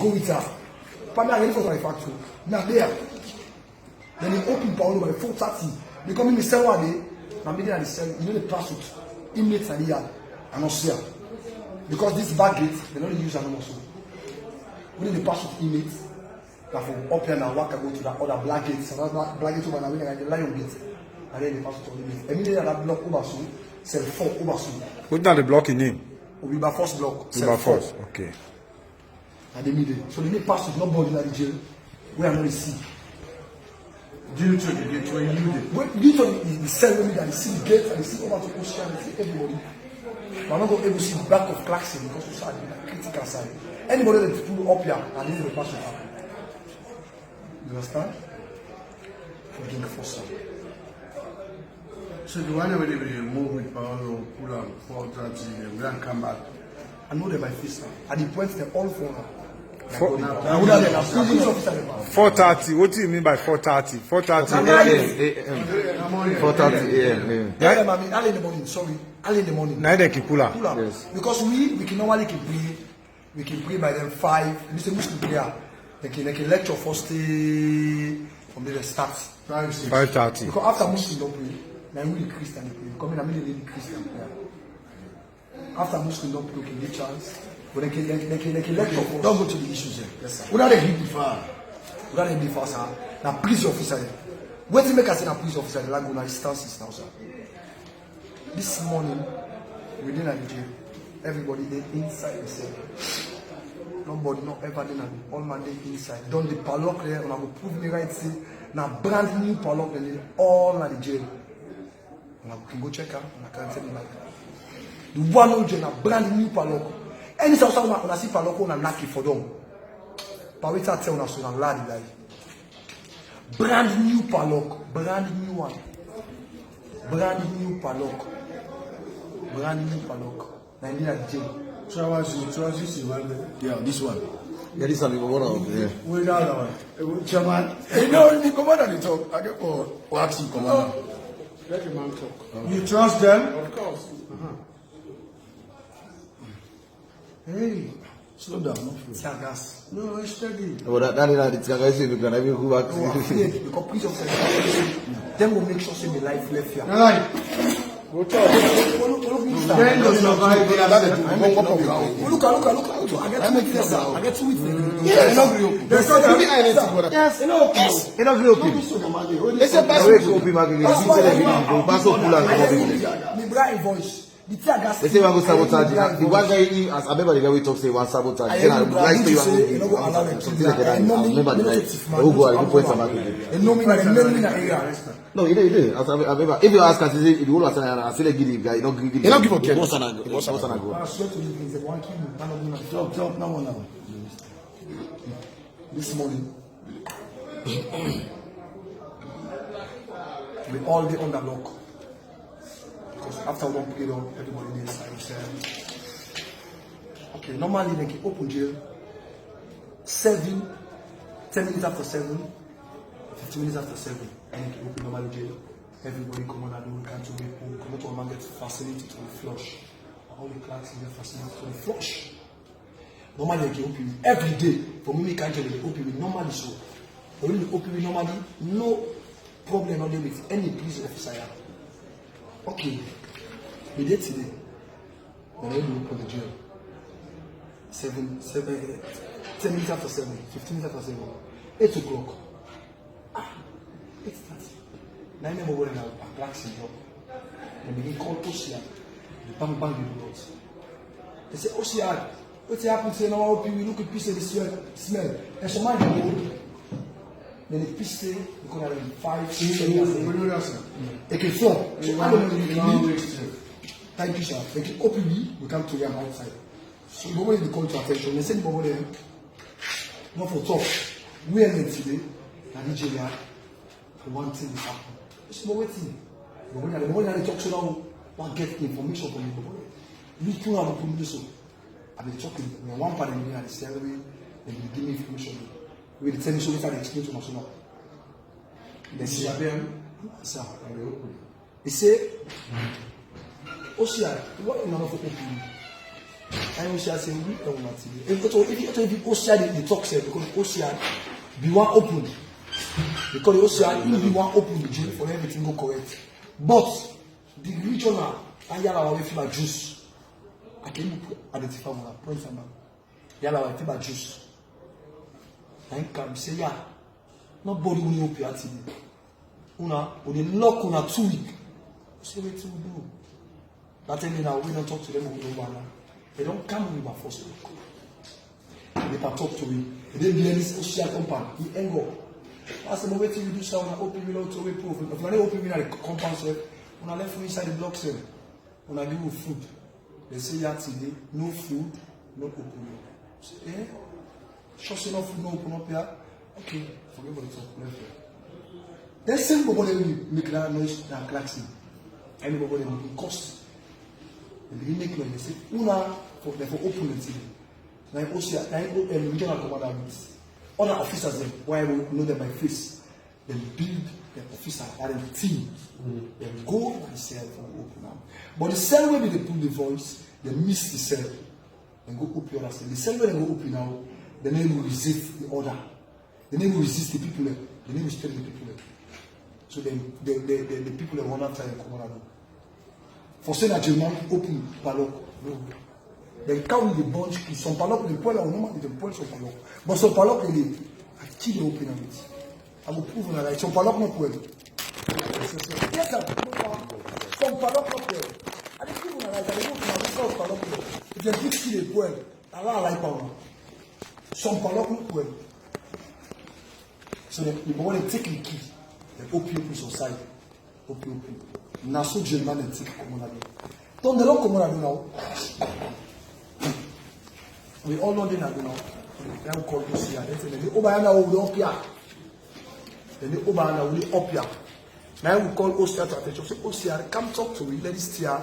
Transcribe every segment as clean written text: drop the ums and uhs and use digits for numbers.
go with her. Pammy, I for my factory. Now there. Then they open Paolo by 4:30. They come in the sell one day. Now me they sell. You know the pursuit. Inmates and the yard. I not sell. Because this back gate, they don't use anymore. So we need the pursuit inmates. That from up here now, work I go to that other black gate. So that black gate over now, we like the lion gate. And then the pursuit inmates. Immediately that block over soon. Sell 4 over soon. What's not the block in name? We by first block. Sell 4. Okay. And they need it. So they need pursuit, not body in the jail. We are not see. Due to the gate when you did. Due to the cell when they see the gate and they see over to Ocean, they see everybody. But I'm not going to able to see the back of Clarkson because we said the critical side. Anybody that pull up here and this is the person. You understand? Forgive the first time. So the one where they move with Paolo, pull up 4:30, and then come back. I know them by face now. At the point they're all for now. 4:30. What do you mean by 4:30? 4:30 a.m. 4:30 a.m. Yeah, I mean, early in the morning. Sorry, early in the morning. Now they keep pull up. Yes. Because we can normally pray. We can pray by them 5. This is a Muslim prayer. They can lecture first day from there start 5:30. Because after Muslim don't pray, now we the Christian pray. Come in, I mean the Christian prayer. After Muslim don't pray, we can give chance. But they can lecture first. Don't go to the issues here. Yes, sir. Without a hit far. Without a before, sir. Now, police officer. What you make us say a police officer? The Laguna stances now, sir. This morning, within the jail, everybody they inside the cell. Nobody, not ever then all man they inside. Done the padlock there, and I will prove me right. See, now brand new padlock and all at the jail. And I can go check out, and I can't tell you like that. The one on jail, brand new padlock. Any sound when I see padlock on a lucky for them. But wait I tell us on lad like. Brand new padlock, brand new one. Brand new padlock. Brand new padlock. Nigeria jail. So this is one. Yeah, this one. Yeah, this one is one of yeah. Wait that one. Chairman. You know, the commander they talk. I get for acting commander. Let the man talk. You trust them? Of course. Hey, slow down, not free. Tear gas. No, it's steady. Oh, that is the guy saying you can have you go back. Because police officers, them will make sure say the life left here. Right. Go talk. Then you survive. Look. I get 2 weeks now. I get 2 weeks. Yes. There's not really anything. Yes. Yes. You know, you They say pass you open market. You see the pass up pull and come up. Me bright voice. The tear gas. They say we go sabotage. The one guy as I remember the guy we talk say one sabotage. Then I like to you know go allow them to do that. I remember the night. Who go and point some market. They know me na area. No, you do. As I remember, if you ask us, if you want to say, I feel like give guy, you don't give. You don't give a care. What's an go? I swear to you, he said one kill me. Talk now. This morning, we all get under lock. Because after one period, everybody inside. Okay, normally they can open jail 10 minutes after 7, 15 minutes after 7, and they can open normal jail. Everybody come on and do can't be home. Come to a man get facility to the flush. All the clerks get facility to the flush. Normally they can open every day. For me, can't tell you they open normally so. For me, they open normally, no problem on them with any police officer. Okay, we did today. Then we open the jail. 10 minutes after 7, 15 minutes after 7, 8 o'clock. 8:30. 9 members were in our blacks in job. They begin call OCR. They bang the bullets. They say, OCR, what's happened? Say, now we look at piece of the smell. And so my people, then the piece say, we call them 5, 6, 7 years. They can fall. So I don't know if you need. Thank you, sir. They can open me, we come to them outside. So the moment they call to attention, they send over there, not for talk. We are in today, Nigeria, for one thing to happen. It's no waiting. The moment they talk so now, one get information from you. You two have a communication. I've been talking. When one part in the salary, they will give me information. We will tell you so we can explain to us now. They say, sir, they say, OCI, what in order for open? And Osia say we don't want to. If Osia the talk say because Osia be one open. Because Osia will be one open the jail for everything go correct. But the regional Ayala will feel juice. I can identify one point number. Yala will feel juice. Then come say yeah. Nobody will help you at Una lock una 2 weeks. Say what to do. That time now we don't talk to them over now. They don't come with my first look. They can talk to me. They be any social compound. He ain't go. I said, wait till you do something. I open me out to wait proof. If I don't open me at the compound cell, when I left from inside the block cell, when I give you food, they say that today, no food, no open. Say, eh? Just enough food, no open up here. Okay, forget about the talk. Left here. They say nobody will make that noise that claxing. And nobody will cost. They begin make noise. They say, Una, for open the TV. Now, regional commander meets. Other officers, why we know them by face, they build the officer and the team. They go to the cell and open up. But the cell where they put the voice, they miss the cell and go open the other cell. The cell where they go open now, the name will resist the order. The name will resist the people. The name will tell the people. So then the people that want after the commander. For saying that German open Palok, no. They come with the bunch, some Palok, the poil, normally the poil some Palok. But some Palok, they kill the open of it. I will prove that some Palok not well. Yes, sir. Some Palok not well. I don't prove that I don't know how Palok well. If they give kill the poil, Allah like power. Some Palok not well. So the boy they take the key, they open society. Open. Now so German and take community. Don't they don't community now? We all know they now. They are called Osia. They say the Obayana will up here. Then the Obayana will up here. Now we call Osia to attention. Say Osia, come talk to me. Let this tier.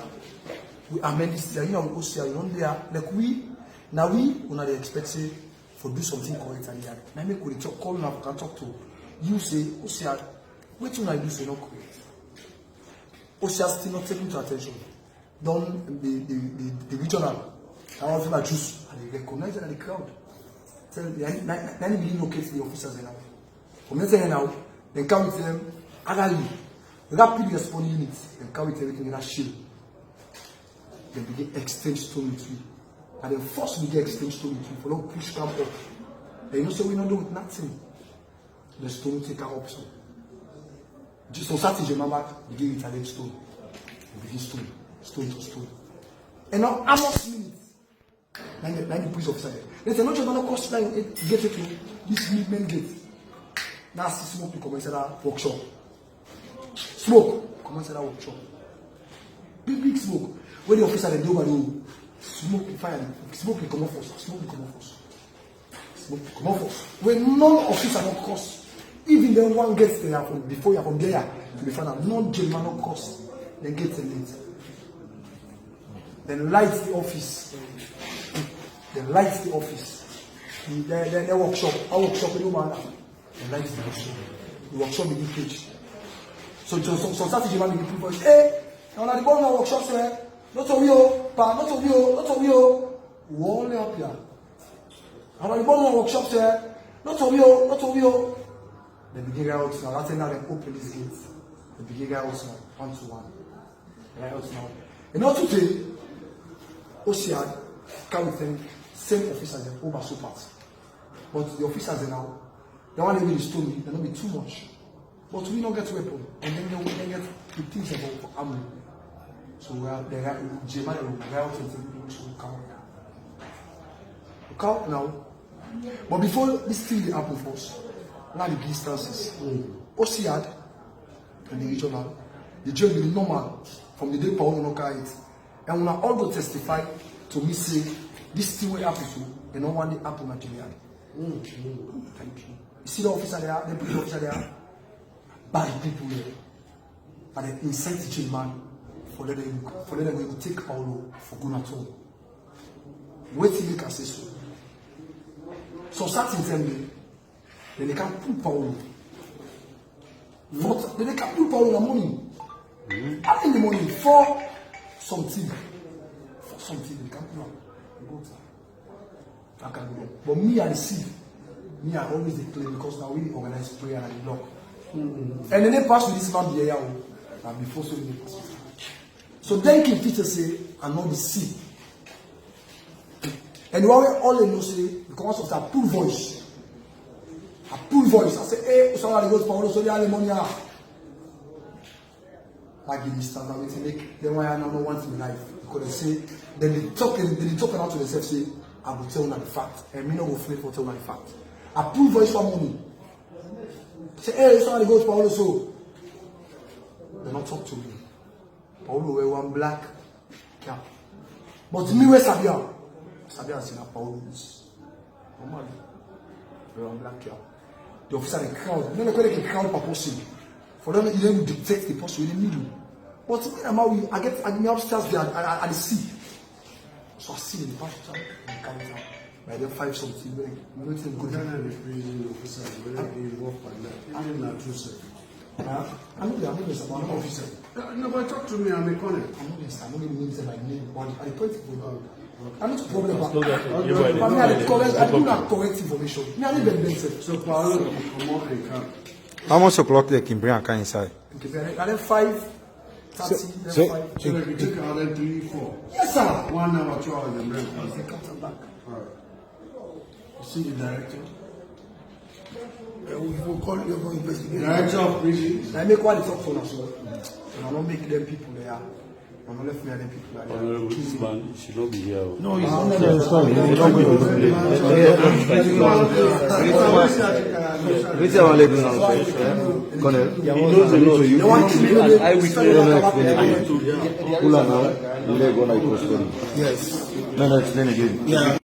We amend this tier. You know Osia, you know there. Like we now we not expecting for do something correct and here. Now make we talk. Call now can talk to you. Say Osia, what you do say not correct. Osia still not taking to attention. Don't the regional. I want to juice and they recognize it in the crowd. Tell them, then they locate the officers now. From there now, they come with them, agally, rapid response units, they come with everything in a shield. They begin exchange story tree. And then first we get exchange story tree, for long push camp up. And you know, so we don't do with nothing. The stone take up so. Just on Saturday, remember, we give Italian stone. We begin stone to stone. And now, almost minutes. 90 police officers. They say, no, you're not cost line, get it to this main gate. Now, see smoke to commence that workshop. Smoke, commence that workshop. Big smoke. When the officer they do over the smoke, fire, smoke will come off us. Smoke will come off us. Smoke will come off us. When none officer not cost, even then one gets there from before you're from there to be found out, non-German not cost, then gets a late. Then lights the office. They light the office. The workshop. Our workshop, you man. They light the workshop. The workshop begin page. So some strategy man begin people. Hey, now the ball now workshop say, not of you, pa, not of you. We only up here. Now the ball now workshop say, not of you. They begin out now. That's now they open these gates. They begin out now, 1 to 1. Right out now. And not today, Osia come with them. Same officers and over so part. But the officers now, the one they stone me, they'll not be too much. But we don't get weapon, and then they will get the things about army. So we are there, German will out and so count now. But before this thing will happen for us, now the distances. OCR and the regional, the jail will be normal from the day Paul no carry it. And we are all going to testify to me say, this thing will happen to you, and no one will happen materially. Thank you. You see the officer there, the police officer there, bad people there. And they incite the German for them to take Paulo for Gunato. Wait till they can say so. So starting them, then they can pull Paulo. Then they can pull Paulo in the morning. And in the morning for something. They can pull him. go, sir. I can go. But me, I see. Me, I always declare because now we organize prayer and the block. And then they pass with this man here, and before so many pass. So then King Peter say, "I'm not the sea." And all they know say because of that poor voice. A poor voice. I say, "Hey, somebody goes for all so they are money." Like in this time, they make them why I number one in life because they say then they talk out to themselves say, "I will tell you the fact," and me no go flip for tell you the fact. A poor voice for money. Say, "Hey, somebody goes for all so." They not talk to me. Paulo wear one black cap. But to me, where Sabia said that Paulo is normal. Wear one black cap. The officer the crowd. You know they crowd purposely. For them, you don't detect the person in the middle. But when I'm out, I get upstairs there at the sea. So I see the pastor and come down. By then 5 something, you don't think good. The prison officer very involved by that. Even not true second. I know they are not just about officer. No, but talk to me, I'm a colleague. I'm not going to name my name, but I point it for I'm not a problem about You I do not correct information. Me, I live in Benson. So, Paolo, come on and come. How much o'clock they can bring a car inside? Okay, and then 5:30, then 5. So, if you take out then 3, 4. Yes, sir. 1 hour, 2 hours, and then They come to back. all right. You see the director? We will call you for investigation. Director of prison. I make one talk for us, and I don't make them people there. I'm not left me and them people there. Honorable, this man should not be here. No, he's not. Which one let me know, Colonel? They want to kill me. I will Pull on now. You let go like custody. Yes. No, explain again. Yeah.